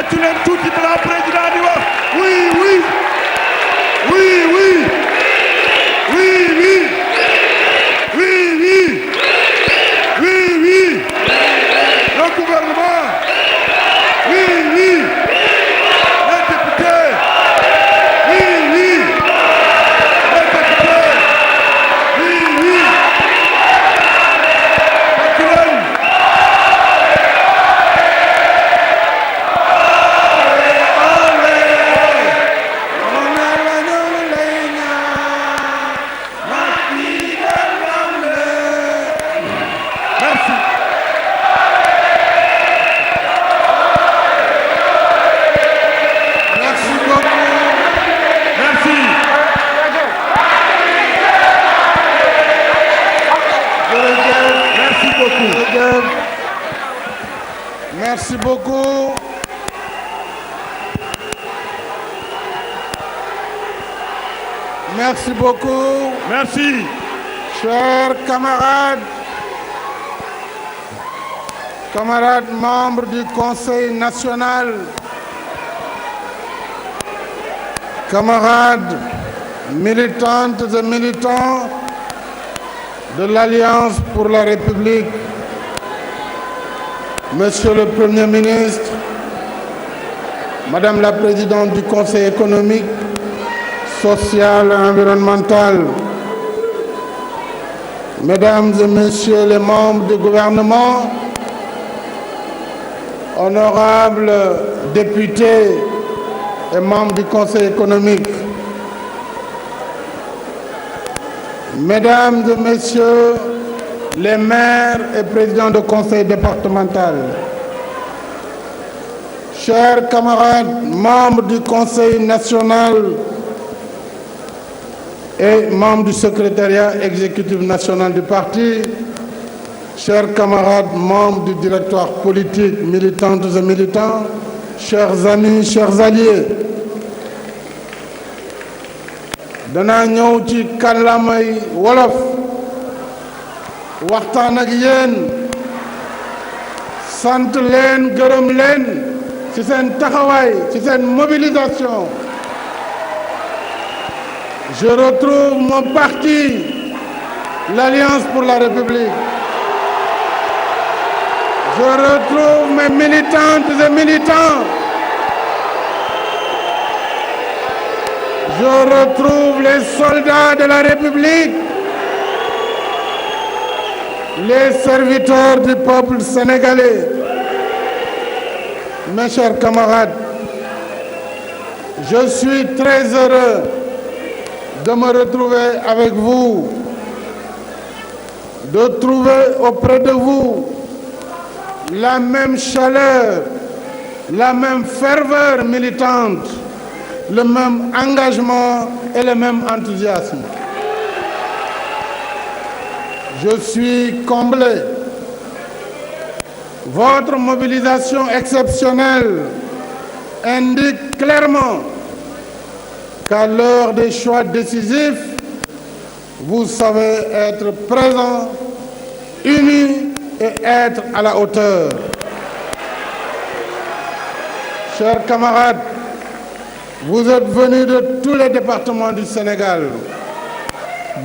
tàccu leen tuuti balaa président di wax oui oui oui oui oui oui oui oui oui oui le gouvernement oui oui les députés oui oui les députés oui oui tàccu leen. Merci beaucoup. Merci beaucoup. Merci. Chers camarades membres du Conseil national, camarades militantes et militants de l'Alliance pour la République, Monsieur le Premier ministre, Madame la Présidente du Conseil économique, social et environnemental, Mesdames et Messieurs les membres du gouvernement, honorables députés et membres du Conseil économique, Mesdames et Messieurs les maires et présidents de conseil départemental, chers camarades membres du Conseil national et membres du secrétariat exécutif national du parti, chers camarades membres du directoire politique, militantes et militants, chers amis, chers alliés, danaa ñëw ci kàllaamay wolof waxtaan ak yéen sant leen gërëm leen ci seen taxawaay ci seen mobilisation. Je retrouve mon parti, l'Alliance pour la République. Je retrouve mes militantes et militants. Je retrouve les soldats de la République, les serviteurs du peuple sénégalais. Mes chers camarades, je suis très heureux de me retrouver avec vous, de trouver auprès de vous la même chaleur, la même ferveur militante, le même engagement et le même enthousiasme. Je suis comblé. Votre mobilisation exceptionnelle indique clairement qu'à l'heure des choix décisifs, vous savez être présents, unis et être à la hauteur. Chers camarades, vous êtes venus de tous les départements du Sénégal,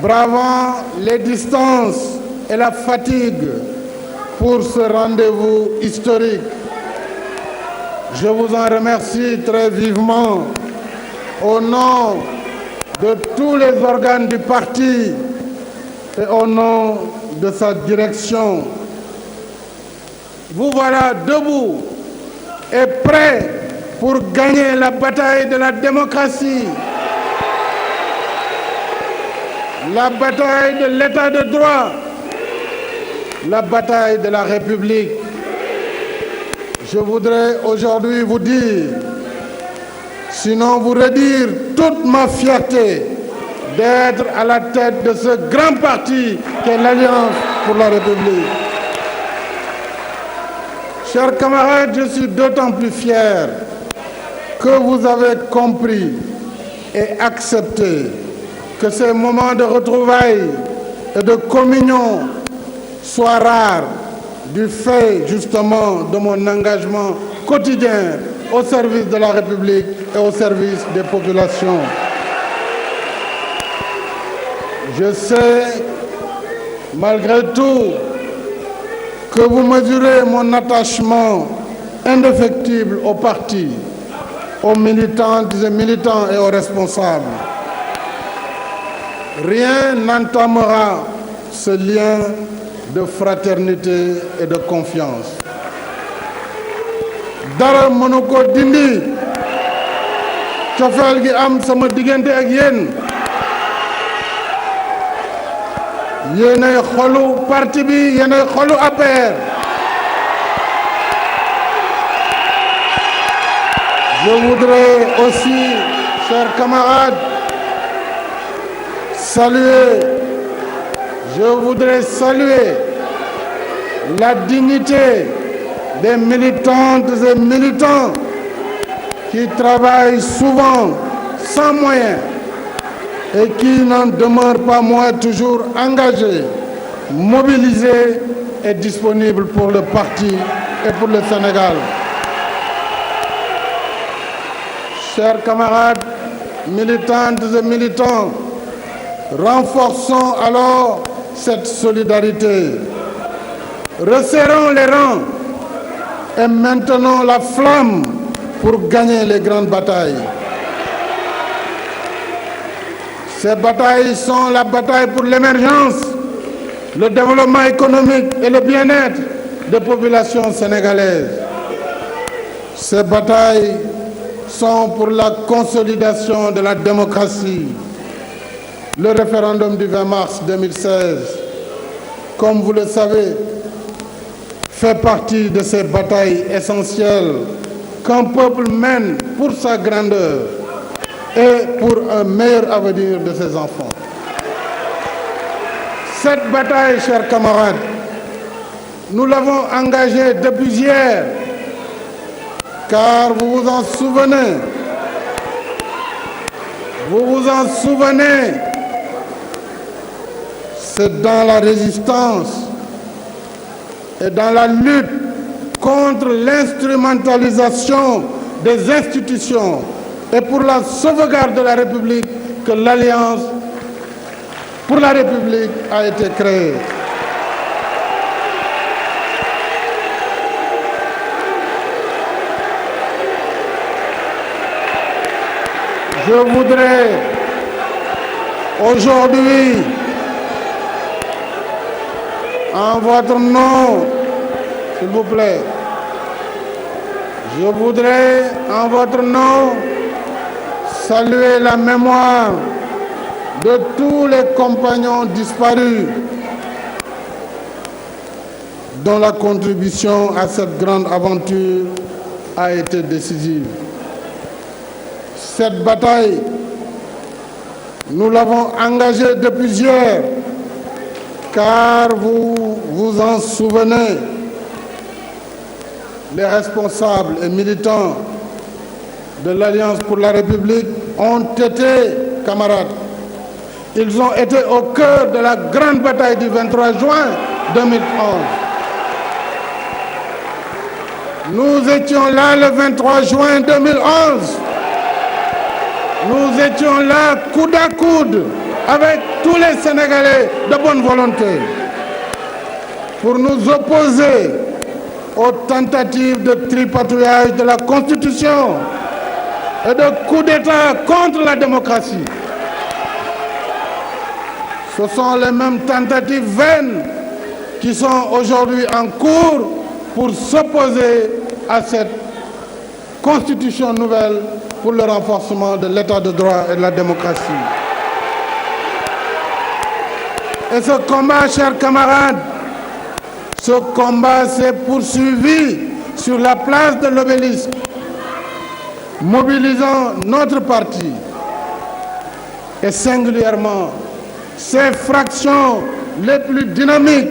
bravant les distances et la fatigue pour ce rendez-vous historique. Je vous en remercie très vivement au nom de tous les organes du parti et au nom de sa direction. Vous voilà debout et prêts pour gagner la bataille de la démocratie, la bataille de l'état de droit, la bataille de la République. Je voudrais aujourd'hui vous dire, sinon vous redire toute ma fierté d'être à la tête de ce grand parti qu'est l'Alliance pour la République. Chers camarades, je suis d'autant plus fier que vous avez compris et accepté que ces moments de retrouvailles et de communion soient rares du fait justement de mon engagement quotidien au service de la République et au service des populations. Je sais, malgré tout, que vous mesurez mon attachement indéfectible au parti, aux militantes et militants et aux responsables. Rien n'entamera ce lien de fraternité et de confiance. Dara mënu ko dindi cofeel gi am sama diggante ak yéen. Yéenay xolu parti bi, yéenay xolu APR. Je voudrais aussi, chers camarades, saluer la dignité des militantes et militants qui travaillent souvent sans moyens et qui n'en demeurent pas moins toujours engagés, mobilisés et disponibles pour le parti et pour le Sénégal. Chers camarades, militantes et militants, renforçons alors cette solidarité. Resserrons les rangs et maintenons la flamme pour gagner les grandes batailles. Ces batailles sont la bataille pour l'émergence, le développement économique et le bien-être des populations sénégalaises. Ces batailles sont pour la consolidation de la démocratie. Le référendum du 20 mars 2016, comme vous le savez, fait partie de ces batailles essentielles qu'un peuple mène pour sa grandeur et pour un meilleur avenir de ses enfants. Cette bataille, chers camarades, nous l'avons engagée depuis hier, car vous vous en souvenez, c'est dans la résistance et dans la lutte contre l'instrumentalisation des institutions et pour la sauvegarde de la République que l'Alliance pour la République a été créée. Je voudrais aujourd'hui, en votre nom, s'il vous plaît, je voudrais, en votre nom, saluer la mémoire de tous les compagnons disparus dont la contribution à cette grande aventure a été décisive. Cette bataille, nous l'avons engagée depuis hier, car vous vous en souvenez, les responsables et militants de l'Alliance pour la République ont été, camarades, ils ont été au cœur de la grande bataille du 23 juin 2011. Nous étions là le 23 juin 2011. Nous étions là coude à coude avec tous les Sénégalais de bonne volonté pour nous opposer aux tentatives de tripatouillage de la Constitution et de coup d'État contre la démocratie. Ce sont les mêmes tentatives vaines qui sont aujourd'hui en cours pour s'opposer à cette Constitution nouvelle pour le renforcement de l'état de droit et de la démocratie. Et ce combat, chers camarades, ce combat s'est poursuivi sur la place de l'Obélisque, mobilisant notre parti et singulièrement ses fractions les plus dynamiques.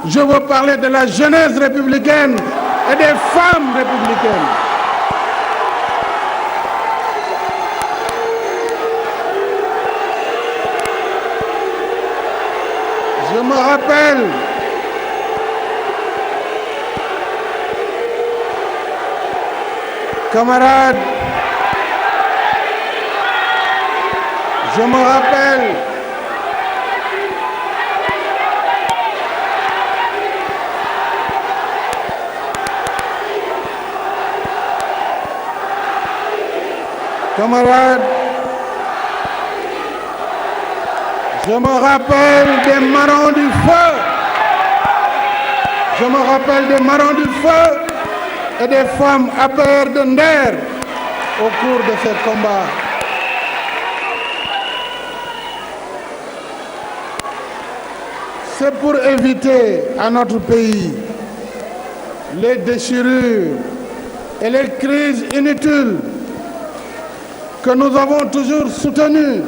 Je veux parler de la jeunesse républicaine et des femmes républicaines. Je me rappelle Camarades, je me rappelle Camarades, je me rappelle des marrons du feu. Je me rappelle des marrons du feu et des femmes à peur de Nder au cours de ces combats. C'est pour éviter à notre pays les déchirures et les crises inutiles que nous avons toujours soutenu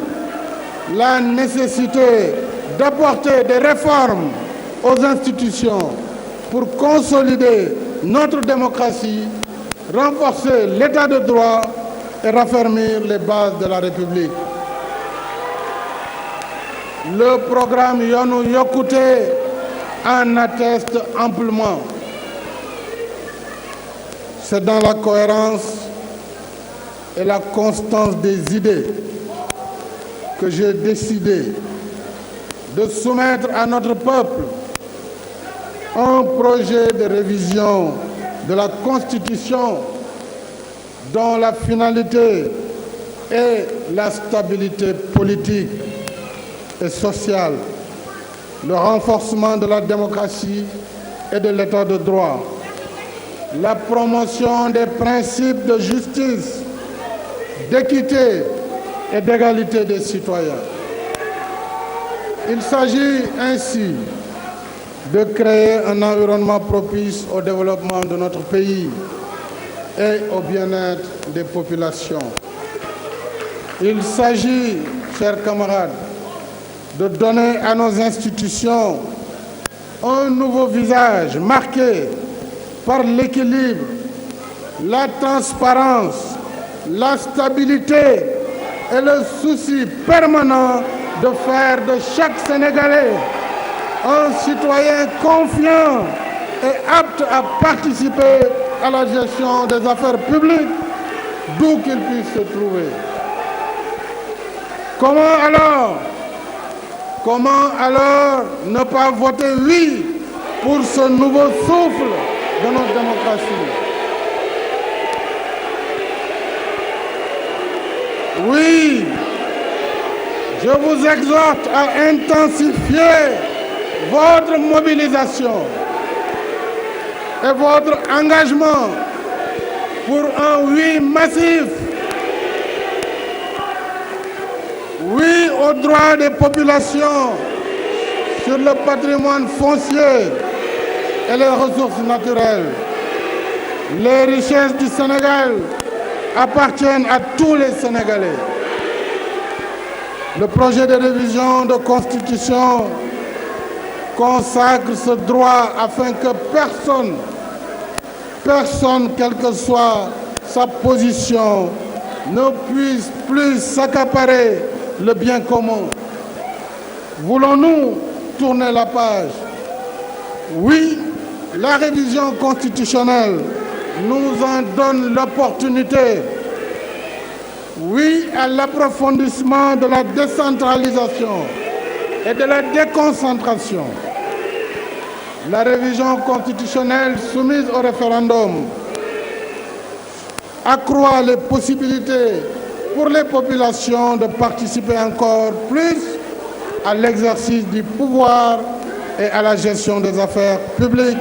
la nécessité d'apporter des réformes aux institutions pour consolider notre démocratie, renforcer l'état de droit et raffermir les bases de la République. Le programme Yoonu Yokkute en atteste amplement. C'est dans la cohérence et la constance des idées que j'ai décidé de soumettre à notre peuple un projet de révision de la Constitution dont la finalité est la stabilité politique et sociale, le renforcement de la démocratie et de l'état de droit, la promotion des principes de justice, d'équité et d'égalité des citoyens. Il s'agit ainsi de créer un environnement propice au développement de notre pays et au bien-être des populations. Il s'agit, chers camarades, de donner à nos institutions un nouveau visage marqué par l'équilibre, la transparence, la stabilité et le souci permanent de faire de chaque Sénégalais un citoyen confiant et apte à participer à la gestion des affaires publiques, d'où qu'il puisse se trouver. Comment alors ne pas voter oui pour ce nouveau souffle de notre démocratie? Oui, je vous exhorte à intensifier votre mobilisation et votre engagement pour un oui massif. Oui aux droits des populations sur le patrimoine foncier et les ressources naturelles. Les richesses du Sénégal appartiennent à tous les Sénégalais. Le projet de révision de Constitution consacre ce droit afin que personne, quelle que soit sa position, ne puisse plus s'accaparer le bien commun. Voulons-nous tourner la page? Oui, la révision constitutionnelle nous en donne l'opportunité. Oui à l'approfondissement de la décentralisation et de la déconcentration. La révision constitutionnelle soumise au référendum accroît les possibilités pour les populations de participer encore plus à l'exercice du pouvoir et à la gestion des affaires publiques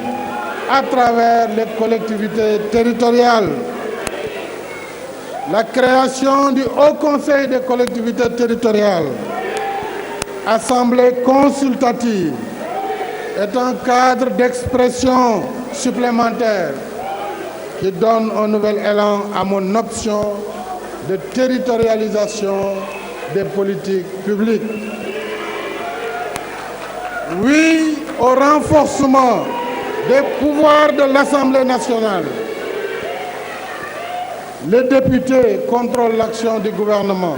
à travers les collectivités territoriales. La création du Haut Conseil des collectivités territoriales, assemblée consultative, est un cadre d'expression supplémentaire qui donne un nouvel élan à mon option de territorialisation des politiques publiques. Oui au renforcement des pouvoirs de l'Assemblée nationale. Les députés contrôlent l'action du gouvernement.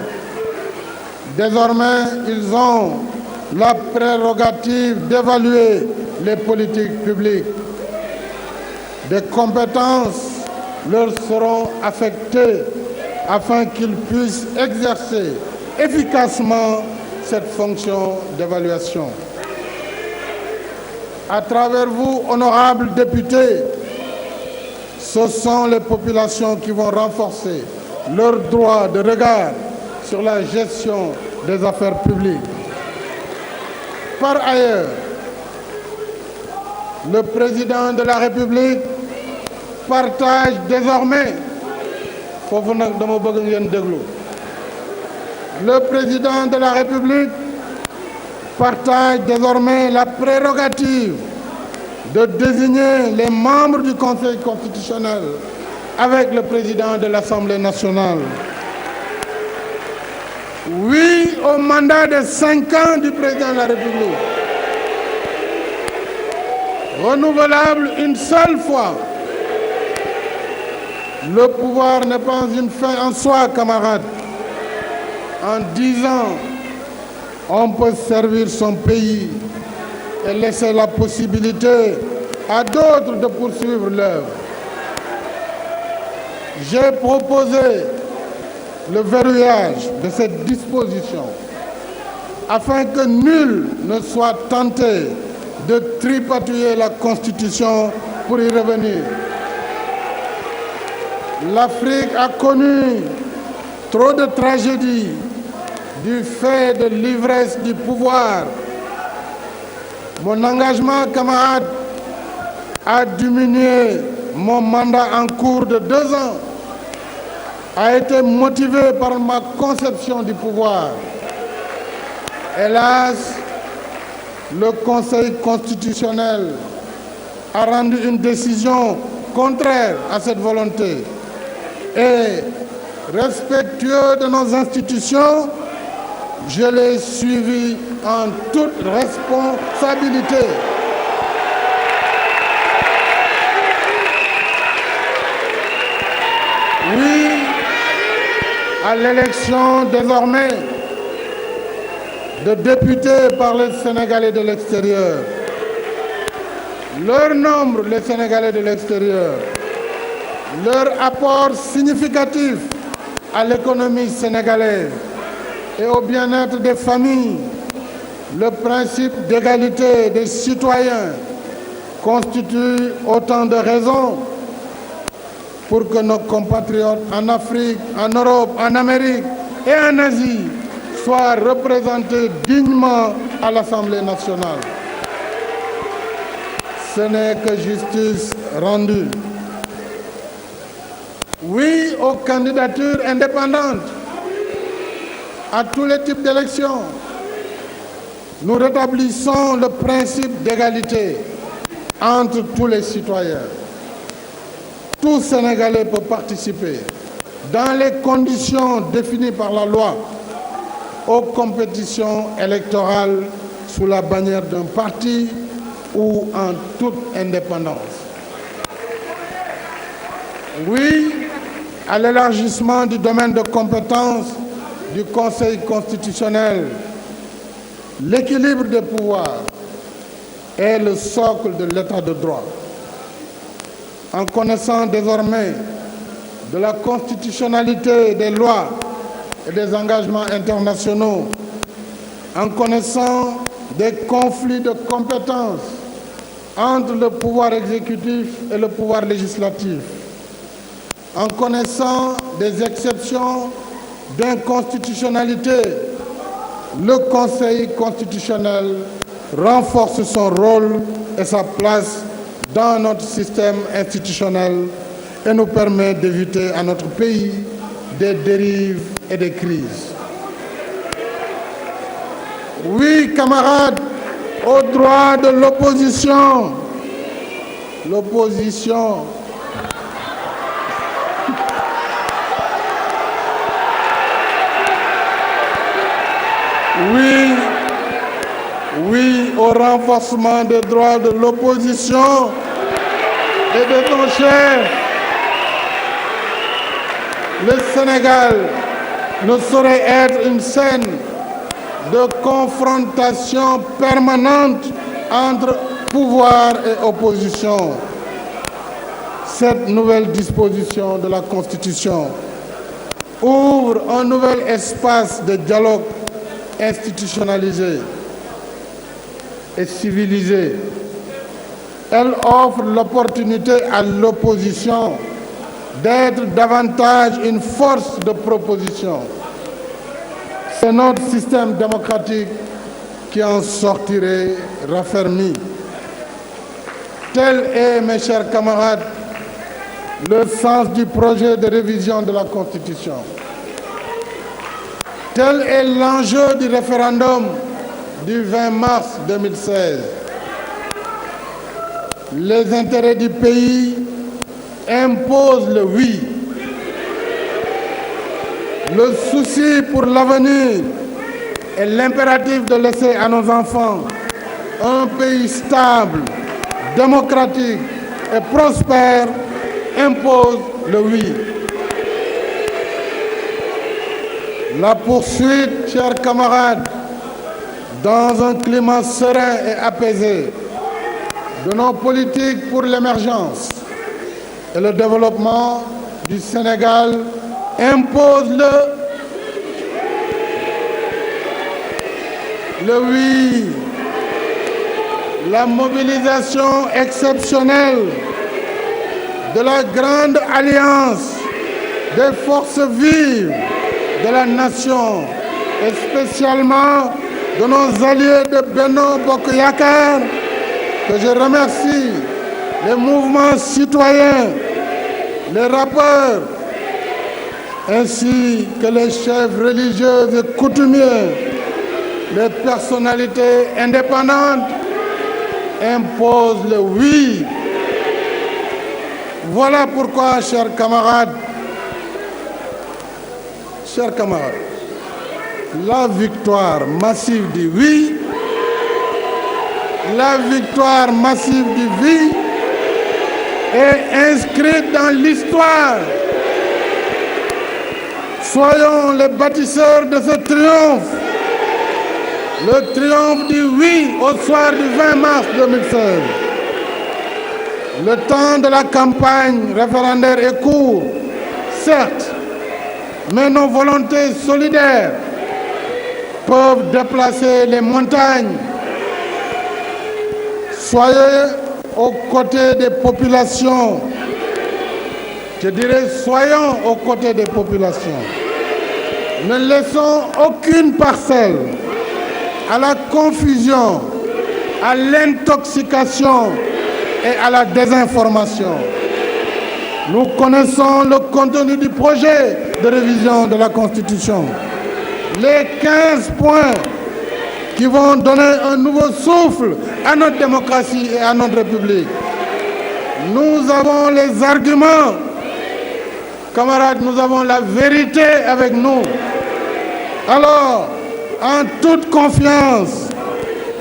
Désormais, ils ont la prérogative d'évaluer les politiques publiques. Des compétences leur seront affectés afin qu'ils puissent exercer efficacement cette fonction d'évaluation. À travers vous, honorables députés, ce sont les populations qui vont renforcer leur droit de regard sur la gestion des affaires publiques. Par ailleurs, le président de la République partage désormais, le président de la République partage désormais la prérogative de désigner les membres du Conseil constitutionnel avec le président de l'Assemblée nationale. Oui au mandat de 5 ans du président de la République, renouvelable une seule fois. Le pouvoir n'est pas une fin en soi, camarades. En 10 ans, on peut servir son pays et laisser la possibilité à d'autres de poursuivre l'œuvre. J'ai proposé le verrouillage de cette disposition afin que nul ne soit tenté de tripatouiller la Constitution pour y revenir. L'Afrique a connu trop de tragédies du fait de l'ivresse du pouvoir. Mon engagement, camarade, a diminué mon mandat en cours de 2 ans, a été motivé par ma conception du pouvoir. Hélas, le Conseil constitutionnel a rendu une décision contraire à cette volonté. Et respectueux de nos institutions, je l'ai suivi en toute responsabilité. Oui à l'élection désormais de députés par les Sénégalais de l'extérieur. Leur nombre, les Sénégalais de l'extérieur, leur apport significatif à l'économie sénégalaise et au bien-être des familles, le principe d'égalité des citoyens constitue autant de raisons pour que nos compatriotes en Afrique, en Europe, en Amérique et en Asie soient représentés dignement à l'Assemblée nationale. Ce n'est que justice rendue. Oui aux candidatures indépendantes à tous les types d'élections. Nous rétablissons le principe d'égalité entre tous les citoyens. Tout Sénégalais peut participer, dans les conditions définies par la loi, aux compétitions électorales sous la bannière d'un parti ou en toute indépendance. Oui à l'élargissement du domaine de compétence du Conseil constitutionnel. L'équilibre des pouvoirs est le socle de l'état de droit. En connaissant désormais de la constitutionnalité des lois et des engagements internationaux, en connaissant des conflits de compétences entre le pouvoir exécutif et le pouvoir législatif, en connaissant des exceptions d'inconstitutionnalité, le Conseil constitutionnel renforce son rôle et sa place dans notre système institutionnel et nous permet d'éviter à notre pays des dérives et des crises. Oui, camarades, au droit de l'opposition. L'opposition. Oui au renforcement des droits de l'opposition et de nos chefs. Le Sénégal ne saurait être une scène de confrontation permanente entre pouvoir et opposition. Cette nouvelle disposition de la Constitution ouvre un nouvel espace de dialogue institutionnalisé et civilisé. Elle offre l'opportunité à l'opposition d'être davantage une force de proposition. C'est notre système démocratique qui en sortirait raffermi. Tel est, mes chers camarades, le sens du projet de révision de la Constitution. Tel est l'enjeu du référendum du 20 mars 2016. Les intérêts du pays imposent le oui. Le souci pour l'avenir et l'impératif de laisser à nos enfants un pays stable, démocratique et prospère impose le oui. La poursuite, chers camarades, dans un climat serein et apaisé, de nos politiques pour l'émergence et le développement du Sénégal impose le oui. La mobilisation exceptionnelle de la grande alliance des forces vives de la nation et spécialement de nos alliés de Benno Bokk Yakaar, que je remercie, les mouvements citoyens, les rappeurs, ainsi que les chefs religieux et coutumiers, les personnalités indépendantes, imposent le oui. Voilà pourquoi, chers camarades, la victoire massive du oui, la victoire massive du oui est inscrite dans l'histoire. Soyons les bâtisseurs de ce triomphe, le triomphe du oui au soir du 20 mars 2016. Le temps de la campagne référendaire est court, certes, mais nos volontés solidaires peuvent déplacer les montagnes. Soyez aux côtés des populations. Je dirais, soyons aux côtés des populations. Ne laissons aucune parcelle à la confusion, à l'intoxication et à la désinformation. Nous connaissons le contenu du projet de révision de la Constitution. Les 15 points qui vont donner un nouveau souffle à notre démocratie et à notre République. Nous avons les arguments. Camarades, nous avons la vérité avec nous. Alors, en toute confiance,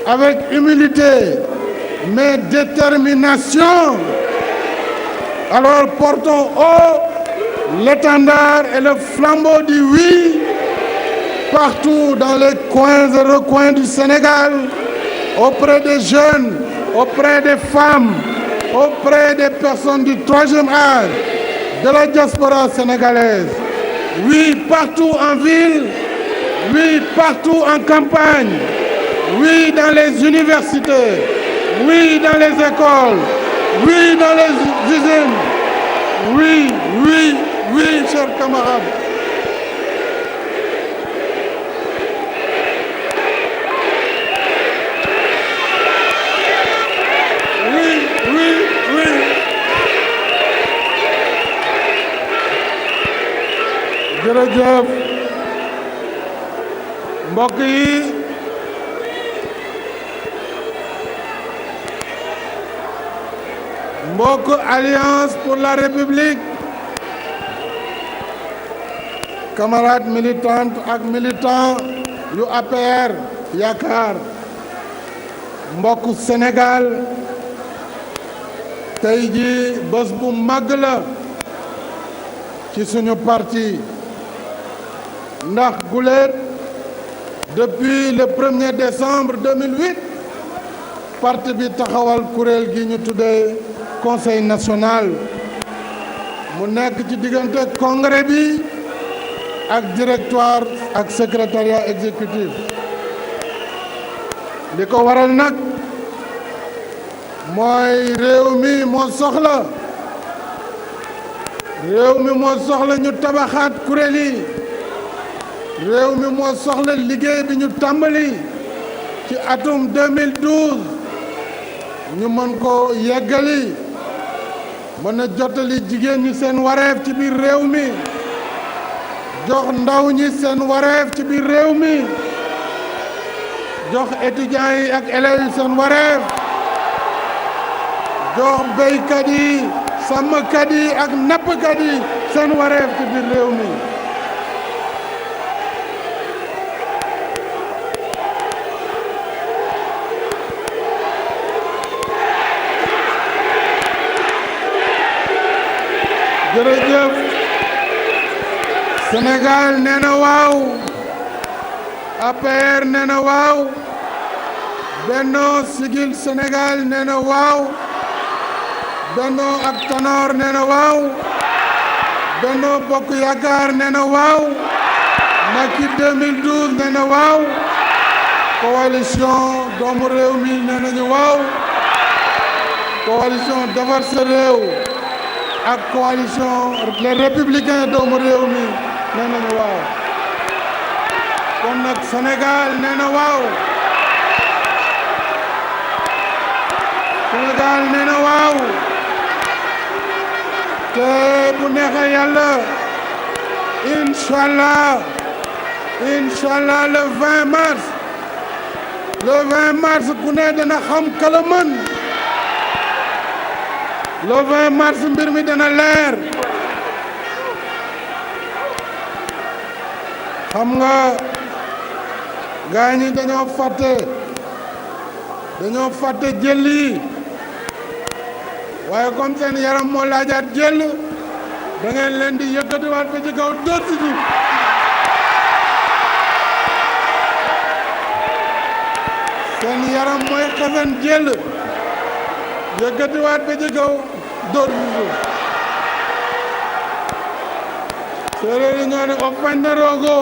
avec humilité, mais détermination, alors portons haut l'étendard et le flambeau du oui partout dans les coins et recoins du Sénégal, auprès des jeunes, auprès des femmes, auprès des personnes du troisième âge, de la diaspora sénégalaise. Oui, partout en ville, oui, partout en campagne, oui, dans les universités, oui, dans les écoles, oui, dans les usines. Oui, oui, oui, chers camarades. Oui, oui, oui. Jërëjëf mbokk yi, mbokk Alliance pour la République, camarades militantes ak militants yu APR Yaakaar, mbokku Sénégal, tey ji bés bu màgg la ci suñu parti. Ndax guléet depuis le 1er décembre 2008 parti bi taxawal kuréel gi ñu tuddee Conseil national mu nekk ci diggante congrès bi ak directoire ak secrétariat exécutif li ko waral nag mooy réew mi moo soxla ñu tabaxaat kuréel yi réew mi moo soxla liggéey bi ñu tàmbali ci atum 2012 ñu mën ko yeggali mën a jottali jigéen ñi seen wareef ci biir réew mi jox ndaw ñi seen wareef ci biir réew mi jox étudiants yi ak élèves yi seen wareef jox béykat yi sàmmkat yi ak nappkat yi seen wareef ci biir réew mi jërëjëf Sénégal nee na waaw APR nee na waaw Benno Siggil Sénégal nee na waaw Benno ak Tanor nee na waaw Benno Bokk Yaakaar nee na waaw Macky 2012 nee na waaw coalition doomu réew mi nee nañu waaw coalition defar sa réew ak coalition les républicains doomu réew mi nee nañu waaw kon nag Sénégal nee na waaw Sénégal nee na waaw te bu neexee yàlla inchallah le 20 mars ku ne dana xam kala mën le 20 mars mbir mi dana leer xam nga gaa ñi dañoo fàtte jël yi waaye comme seen yaram moo laajaat jël da ngeen leen di yëkkatiwaat ba ci kaw dóor si suuf seen yaram mooy xasan jël yëkkatiwaat ba ci kaw dóor si suuf séeréer yi ñoo ne o fañ na roogo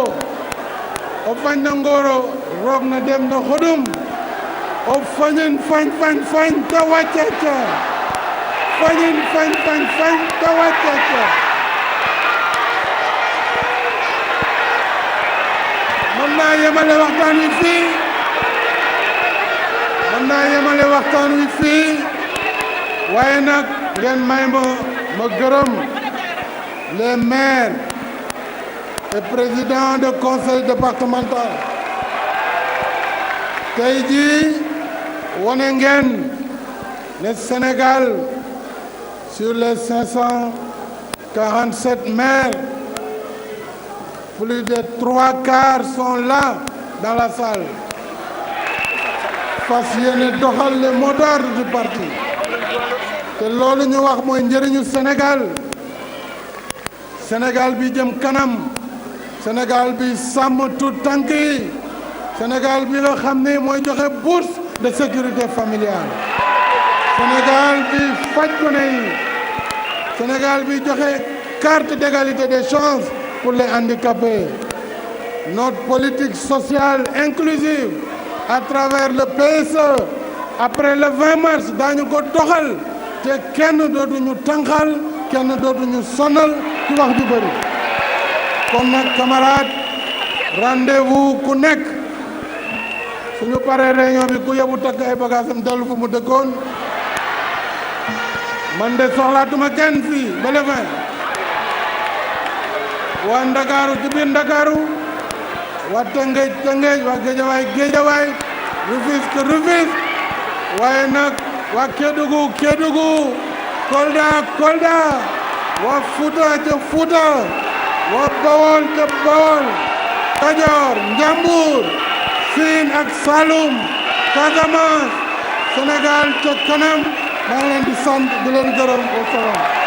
o fañ na ngooro roog na dem na xodum o fañin fañ ta wàccaca fañin fañ ta wàccaca mën naa yemale waxtaan wi fii waaye nag ngeen may ma gërëm les maires et présidents de conseil départemental tey jii wone ngeen le Sénégal sur les 547 maires plus de 3/4 sont là dans la salle fas yéene doxal le mot d'ordre du parti te loolu ñu wax mooy njëriñu Sénégal bi jëm kanam Sénégal bi sàmm tout tànk yi Sénégal bi nga xam ne mooy joxe bourse de sécurité familiale Sénégal bi faj gone yi Sénégal bi joxe carte d'égalité des chances pour les handicapés notre politique sociale inclusive à travers le PSE après le 20 mars daañu ko doxal te kenn dootuñu tànqal kenn dootuñu sonal ci wax ju bëri kon nag camarade rendez-vous ku nekk suñu paree réunion bi ku yebu takk ay bagaasam dellu fu mu dëkkoon man de soxlaatuma kenn fii ba le 20 waa Ndakaaru ci biir Ndakaaru waa Tëngéej waa Géejawaay Rufisque waaye nag waa Kédougou Kolda waa Fuuta ca Fuuta waa Bawol ca Bawol Kajoor Njambur Siin ak Saloum Casamance Sénégal ca kanam maa ngi leen di sant di leen gërëm wa salaam